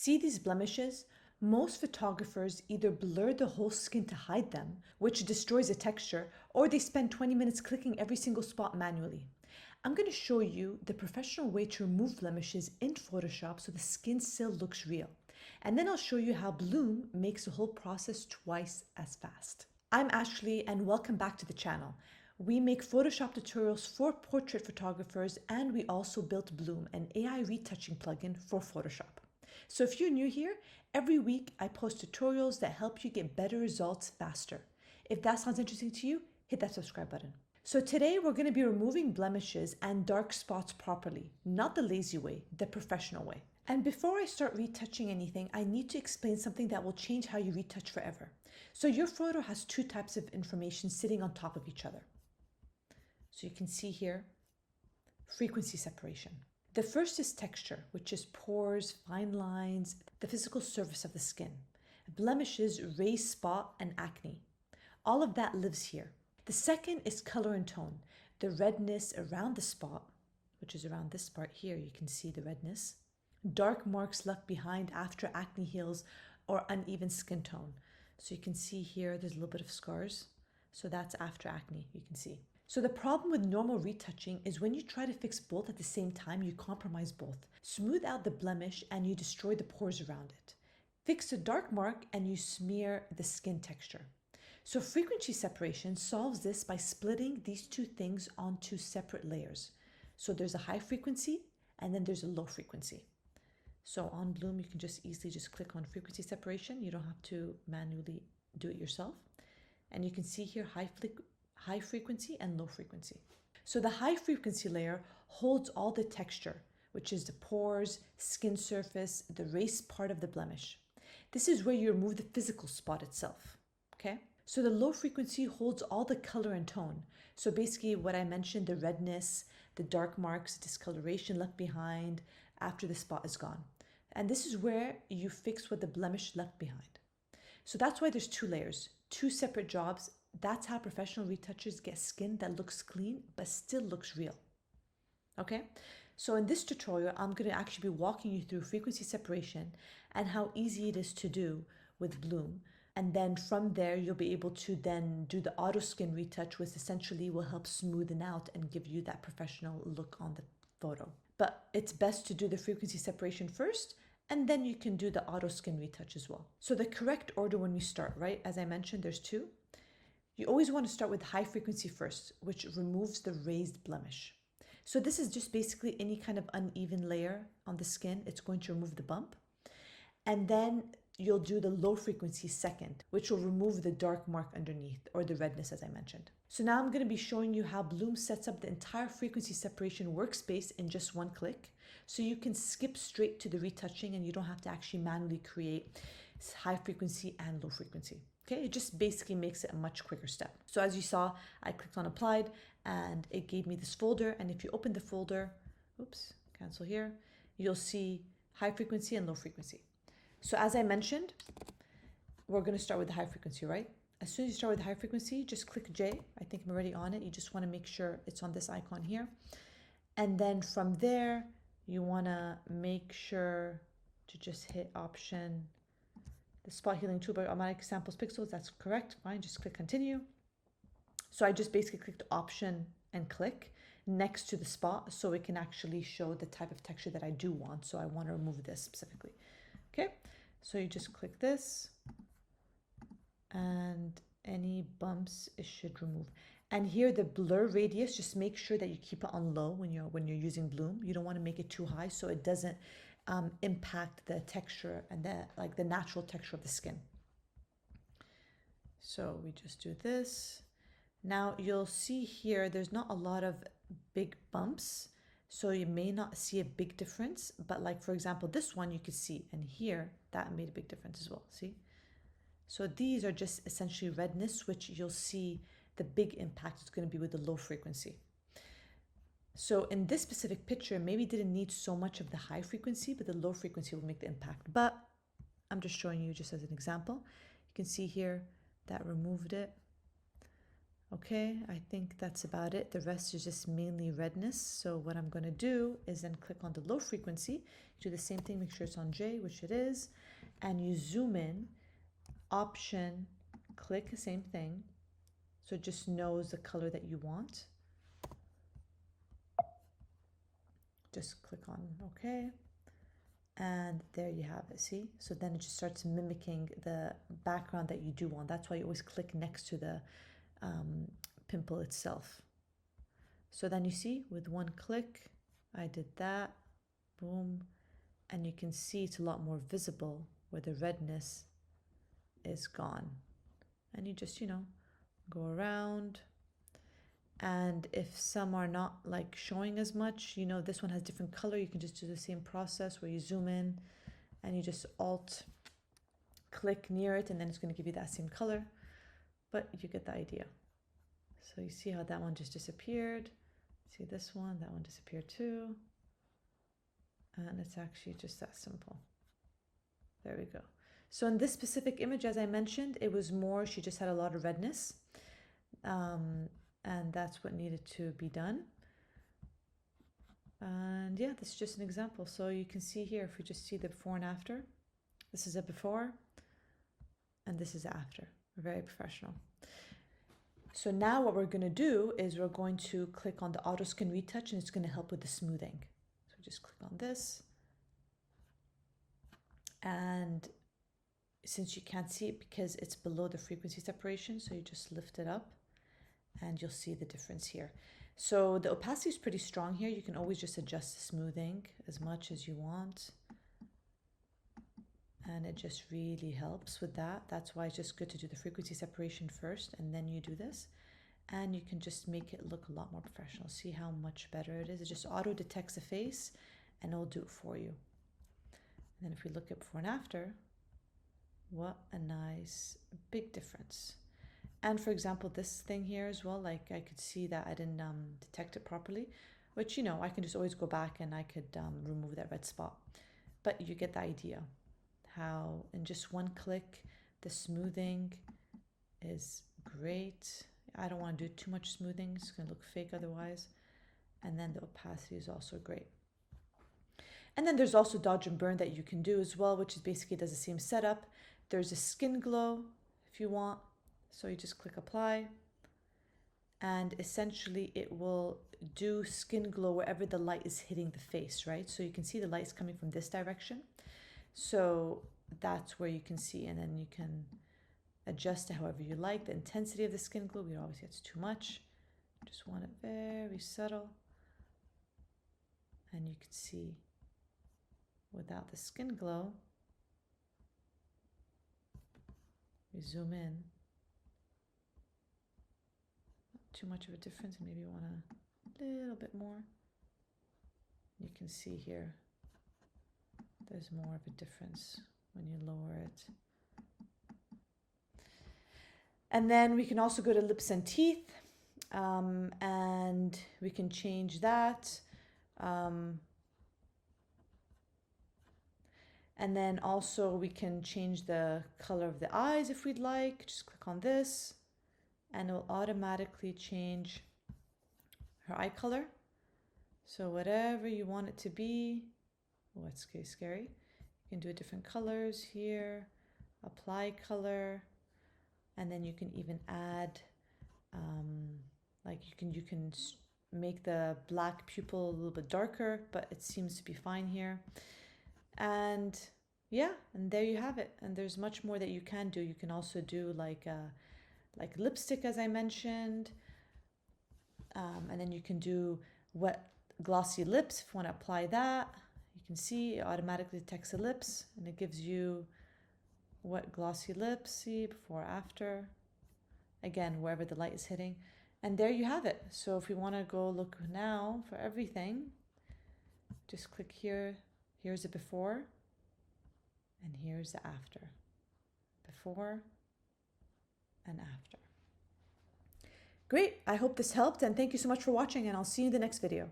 See these blemishes? Most photographers either blur the whole skin to hide them, which destroys the texture, or they spend 20 minutes clicking every single spot manually. I'm going to show you the professional way to remove blemishes in Photoshop so the skin still looks real. And then I'll show you how Bloom makes the whole process twice as fast. I'm Ashley and welcome back to the channel. We make Photoshop tutorials for portrait photographers, and we also built Bloom, an AI retouching plugin for Photoshop. So if you're new here, every week I post tutorials that help you get better results faster. If that sounds interesting to you, hit that subscribe button. So today we're going to be removing blemishes and dark spots properly, not the lazy way, the professional way. And before I start retouching anything, I need to explain something that will change how you retouch forever. So your photo has two types of information sitting on top of each other. So you can see here, frequency separation. The first is texture, which is pores, fine lines, the physical surface of the skin. Blemishes, raised spot, and acne. All of that lives here. The second is color and tone. The redness around the spot, which is around this part here, you can see the redness. Dark marks left behind after acne heals, or uneven skin tone. So you can see here, there's a little bit of scars. So that's after acne, you can see. So the problem with normal retouching is when you try to fix both at the same time, you compromise both. Smooth out the blemish and you destroy the pores around it. Fix the dark mark and you smear the skin texture. So frequency separation solves this by splitting these two things onto separate layers. So there's a high frequency and then there's a low frequency. So on Bloom, you can just easily click on frequency separation. You don't have to manually do it yourself. And you can see here high frequency and low frequency. So the high frequency layer holds all the texture, which is the pores, skin surface, the raised part of the blemish. This is where you remove the physical spot itself, okay? So the low frequency holds all the color and tone. So basically what I mentioned, the redness, the dark marks, discoloration left behind after the spot is gone. And this is where you fix what the blemish left behind. So that's why there's two layers, two separate jobs. That's how professional retouchers get skin that looks clean but still looks real. Okay, so in this tutorial, I'm going to actually be walking you through frequency separation and how easy it is to do with Bloom. And then from there, you'll be able to then do the auto skin retouch, which essentially will help smoothen out and give you that professional look on the photo. But it's best to do the frequency separation first, and then you can do the auto skin retouch as well. So the correct order when we start, right? As I mentioned, there's two. You always want to start with high frequency first, which removes the raised blemish. So this is just basically any kind of uneven layer on the skin. It's going to remove the bump. And then you'll do the low frequency second, which will remove the dark mark underneath or the redness, as I mentioned. So now I'm going to be showing you how Bloom sets up the entire frequency separation workspace in just one click. So you can skip straight to the retouching and you don't have to actually manually create high frequency and low frequency. Okay, it just basically makes it a much quicker step. So as you saw, I clicked on applied and it gave me this folder. And if you open the folder, oops, cancel here, you'll see high frequency and low frequency. So as I mentioned, we're going to start with the high frequency, right? As soon as you start with the high frequency, just click J. I think I'm already on it. You just want to make sure it's on this icon here. And then from there, you want to make sure to just hit option, the spot healing toolbar, automatic samples pixels. That's correct. Fine. Just click continue. So I just basically clicked option and click next to the spot so it can actually show the type of texture that I do want. So I want to remove this specifically. Okay. So you just click this and any bumps it should remove. And here the blur radius, just make sure that you keep it on low when you're using Bloom. You don't want to make it too high so it doesn't impact the texture and the natural texture of the skin. So we just do this. Now you'll see here there's not a lot of big bumps, so you may not see a big difference, but like for example this one you could see, and here that made a big difference as well. See, so these are just essentially redness, which you'll see the big impact is going to be with the low frequency. So in this specific picture, maybe didn't need so much of the high frequency, but the low frequency will make the impact. But I'm just showing you just as an example. You can see here that removed it. Okay, I think that's about it. The rest is just mainly redness. So what I'm going to do is then click on the low frequency, do the same thing, make sure it's on J, which it is, and you zoom in, option, click the same thing, so it just knows the color that you want. Just click on OK. And there you have it, see? So then it just starts mimicking the background that you do want. That's why you always click next to the pimple itself. So then you see with one click, I did that, boom, and you can see it's a lot more visible where the redness is gone. And you just, go around. And if some are not like showing as much, this one has different color, you can just do the same process where you zoom in and you just alt click near it and then it's going to give you that same color, but you get the idea. So you see how that one just disappeared. See this one, that one disappeared too. And it's actually just that simple. There we go. So in this specific image, as I mentioned, it was more, she just had a lot of redness. And that's what needed to be done. And yeah, this is just an example. So you can see here, if we just see the before and after, this is a before and this is after. Very professional. So now what we're going to do is we're going to click on the auto skin retouch and it's going to help with the smoothing. So just click on this. And since you can't see it because it's below the frequency separation, so you just lift it up and you'll see the difference here. So the opacity is pretty strong here. You can always just adjust the smoothing as much as you want. And it just really helps with that. That's why it's just good to do the frequency separation first and then you do this. And you can just make it look a lot more professional. See how much better it is. It just auto detects the face and it'll do it for you. And then if we look at before and after, what a nice big difference. And for example, this thing here as well, like I could see that I didn't detect it properly, which, I can just always go back and I could remove that red spot. But you get the idea how in just one click, the smoothing is great. I don't want to do too much smoothing. It's going to look fake otherwise. And then the opacity is also great. And then there's also dodge and burn that you can do as well, which is basically does the same setup. There's a skin glow if you want. So you just click apply and essentially it will do skin glow wherever the light is hitting the face, right? So you can see the light is coming from this direction. So that's where you can see, and then you can adjust it however you like. The intensity of the skin glow, we always say it's too much. Just want it very subtle. And you can see without the skin glow, we zoom in. Too much of a difference, and maybe you want a little bit more. You can see here there's more of a difference when you lower it. And then we can also go to lips and teeth, and we can change that. And then also we can change the color of the eyes if we'd like. Just click on this. And it will automatically change her eye color. So whatever you want it to be, oh, it's scary. You can do different colors here, apply color, and then you can even add, like you can make the black pupil a little bit darker, but it seems to be fine here. And yeah, and there you have it. And there's much more that you can do. You can also do like lipstick, as I mentioned, and then you can do wet glossy lips if you want to apply that. You can see it automatically detects the lips and it gives you wet glossy lips, see before after, again wherever the light is hitting, and there you have it. So if we want to go look now for everything, just click here. Here's the before and here's the after. Before and after. Great, I hope this helped and thank you so much for watching and I'll see you in the next video.